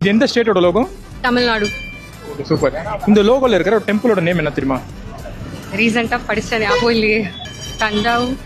இது எந்த ஸ்டேட்டோட logo? Tamil Nadu. Super. இந்த லோகோல இருக்கிற ஒரு டெம்பிளோட நேம் என்ன தெரியுமா? ரீசெண்டா படிச்சேன், ஞாபகம் இல்லையே. தஞ்சாவூர்.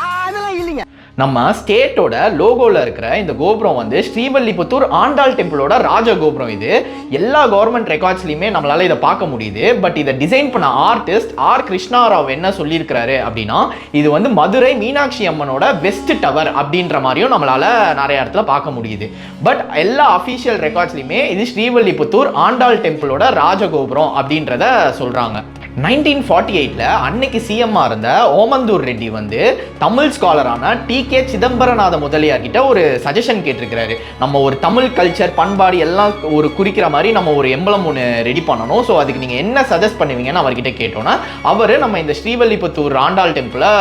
அதெல்லாம் இல்லைங்க. நம்ம ஸ்டேட்டோட லோகோவில் இருக்கிற இந்த கோபுரம் வந்து ஸ்ரீவல்லிபுத்தூர் ஆண்டாள் டெம்பிளோட ராஜ கோபுரம். இது எல்லா கவர்மெண்ட் ரெக்கார்ட்ஸ்லையுமே நம்மளால இதை பார்க்க முடியுது. பட் இதை டிசைன் பண்ண ஆர்டிஸ்ட் ஆர் கிருஷ்ணாராவ் என்ன சொல்லியிருக்கிறாரு அப்படின்னா, இது வந்து மதுரை மீனாட்சி அம்மனோட வெஸ்ட் டவர் அப்படின்ற மாதிரியும் நம்மளால நிறைய இடத்துல பார்க்க முடியுது. பட் எல்லா அஃபீஷியல் ரெக்கார்ட்ஸ்லையுமே இது ஸ்ரீவல்லிபுத்தூர் ஆண்டாள் டெம்பிளோட ராஜகோபுரம் அப்படின்றத சொல்றாங்க. 1948 அன்னைக்கு சிஎம்மா இருந்த ஓமந்தூர் ரெட்டி வந்து தமிழ் ஸ்காலரான டி.கே. சிதம்பரநாத முதலியார் கிட்ட ஒரு சஜஷன் கேட்டிருக்கிறாரு. நம்ம ஒரு தமிழ் கல்ச்சர் பண்பாடு எல்லாம் ஒரு குறிக்கிற மாதிரி நம்ம ஒரு எம்பளம் ஒன்று ரெடி பண்ணணும். ஸோ அதுக்கு நீங்கள் என்ன சஜஸ்ட் பண்ணுவீங்கன்னு அவர்கிட்ட கேட்டோன்னா அவர் நம்ம இந்த ஸ்ரீவல்லிபுத்தூர் ஆண்டாள் டெம்பிளை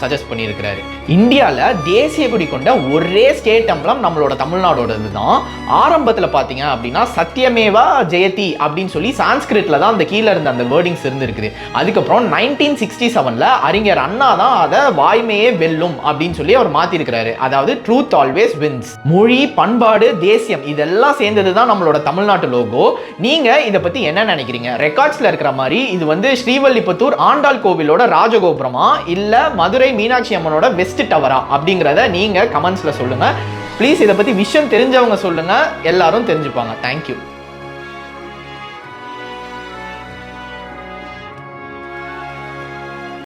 சஜஸ்ட் பண்ணியிருக்கிறாரு. இந்தியாவில் தேசிய கொடி கொண்ட ஒரே ஸ்டேட் எம்பளம் நம்மளோட தமிழ்நாடோடது தான். ஆரம்பத்தில் பார்த்தீங்க அப்படின்னா சத்தியமேவா ஜெயதி அப்படின்னு சொல்லி சான்ஸ்கிரிட்ல தான் அந்த கீழே இருந்த அந்த வேர்டிங்ஸ் இருந்திருக்கு. அதுக்கப்புறம் 1967 அறிஞர் அண்ணா தான் அதை வாய்மையே வெல்லும் அப்படின்னு சொல்லி அவர் மாத்திருக்கிறாரு. அதாவது ட்ரூத் ஆல்வேஸ் வின்ஸ். மொழி, பண்பாடு, தேசியம் இதெல்லாம் சேர்ந்தது தான் நம்மளோட தமிழ்நாட்டு லோகோ. நீங்க இதை பத்தி என்ன நினைக்கிறீங்க? ரெக்கார்ட்ஸ்ல இருக்கிற மாதிரி இது வந்து ஸ்ரீவல்லிபுத்தூர் ஆண்டாள் கோவிலோட ராஜகோபுரமா இல்ல மதுரை மீனாட்சி அம்மனோட வெஸ்ட் டவரா அப்படிங்கிறத நீங்க கமெண்ட்ஸ்ல சொல்லுங்க. ப்ளீஸ் இதை பத்தி விஷயம் தெரிஞ்சவங்க சொல்லுங்க, எல்லாரும் தெரிஞ்சுப்பாங்க. தேங்க்யூ.